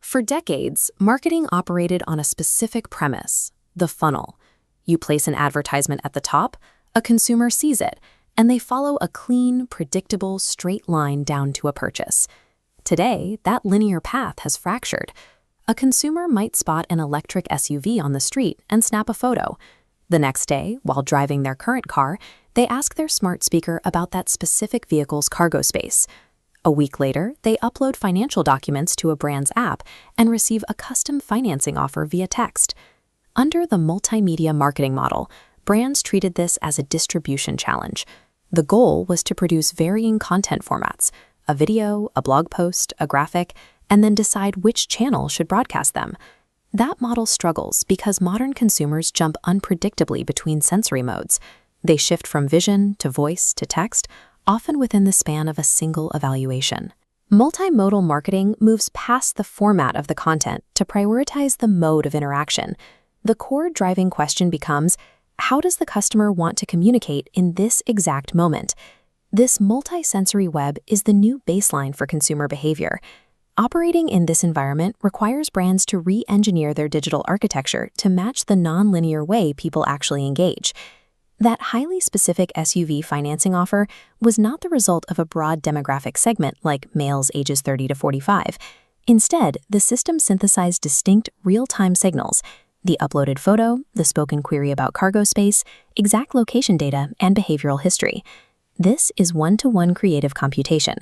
For decades, marketing operated on a specific premise, the funnel. You place an advertisement at the top, a consumer sees it, and they follow a clean, predictable, straight line down to a purchase. Today, that linear path has fractured. A consumer might spot an electric SUV on the street and snap a photo. The next day, while driving their current car, they ask their smart speaker about that specific vehicle's cargo space. A week later, they upload financial documents to a brand's app and receive a custom financing offer via text. Under the multimedia marketing model, brands treated this as a distribution challenge. The goal was to produce varying content formats, a video, a blog post, a graphic, and then decide which channel should broadcast them. That model struggles because modern consumers jump unpredictably between sensory modes. They shift from vision to voice to text, often within the span of a single evaluation. Multimodal marketing moves past the format of the content to prioritize the mode of interaction. The core driving question becomes, how does the customer want to communicate in this exact moment? This multisensory web is the new baseline for consumer behavior. Operating in this environment requires brands to re-engineer their digital architecture to match the non-linear way people actually engage. That highly specific SUV financing offer was not the result of a broad demographic segment like males ages 30 to 45. Instead, the system synthesized distinct real-time signals: the uploaded photo, the spoken query about cargo space, exact location data, and behavioral history. This is one-to-one creative computation.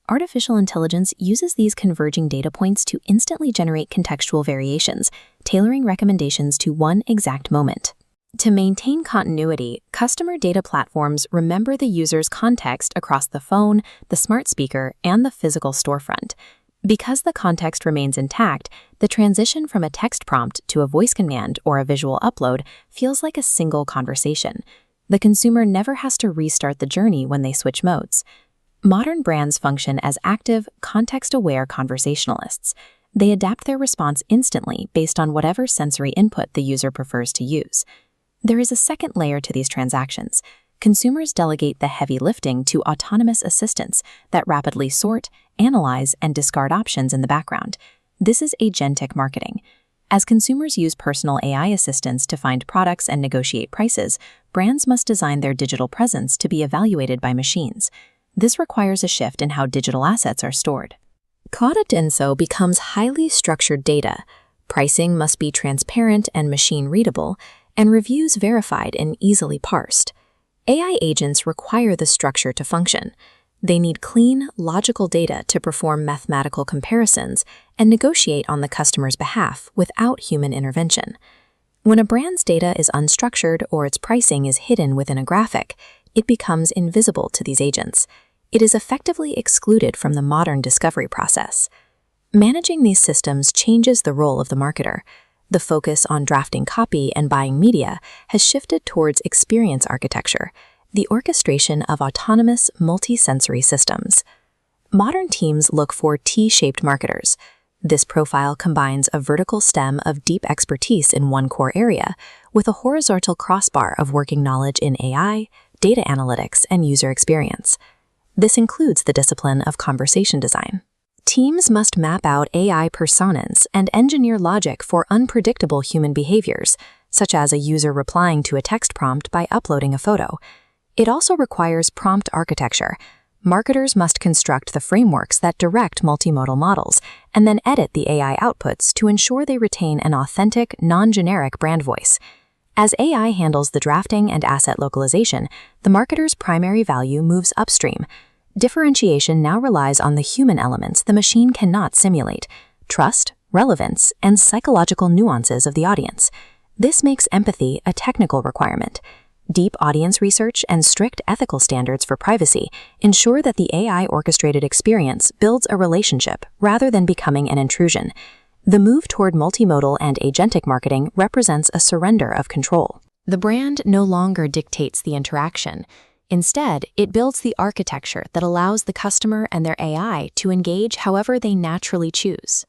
Artificial intelligence uses these converging data points to instantly generate contextual variations, tailoring recommendations to one exact moment. To maintain continuity, customer data platforms remember the user's context across the phone, the smart speaker, and the physical storefront. Because the context remains intact, the transition from a text prompt to a voice command or a visual upload feels like a single conversation. The consumer never has to restart the journey when they switch modes. Modern brands function as active, context-aware conversationalists. They adapt their response instantly based on whatever sensory input the user prefers to use. There is a second layer to these transactions. Consumers delegate the heavy lifting to autonomous assistants that rapidly sort, analyze, and discard options in the background. This is agentic marketing. As consumers use personal AI assistants to find products and negotiate prices, brands must design their digital presence to be evaluated by machines. This requires a shift in how digital assets are stored. Product info becomes highly structured data. Pricing must be transparent and machine-readable, and reviews verified and easily parsed. AI agents require the structure to function. They need clean, logical data to perform mathematical comparisons and negotiate on the customer's behalf without human intervention. When a brand's data is unstructured or its pricing is hidden within a graphic, it becomes invisible to these agents. It is effectively excluded from the modern discovery process. Managing these systems changes the role of the marketer. The focus on drafting copy and buying media has shifted towards experience architecture, the orchestration of autonomous, multi-sensory systems. Modern teams look for T-shaped marketers. This profile combines a vertical stem of deep expertise in one core area with a horizontal crossbar of working knowledge in AI, data analytics, and user experience. This includes the discipline of conversation design. Teams must map out AI personas and engineer logic for unpredictable human behaviors, such as a user replying to a text prompt by uploading a photo. It also requires prompt architecture. Marketers must construct the frameworks that direct multimodal models and then edit the AI outputs to ensure they retain an authentic, non-generic brand voice. As AI handles the drafting and asset localization, the marketer's primary value moves upstream. Differentiation now relies on the human elements the machine cannot simulate: trust, relevance, and psychological nuances of the audience. This makes empathy a technical requirement. Deep audience research and strict ethical standards for privacy ensure that the AI-orchestrated experience builds a relationship rather than becoming an intrusion. The move toward multimodal and agentic marketing represents a surrender of control. The brand no longer dictates the interaction. Instead, it builds the architecture that allows the customer and their AI to engage however they naturally choose.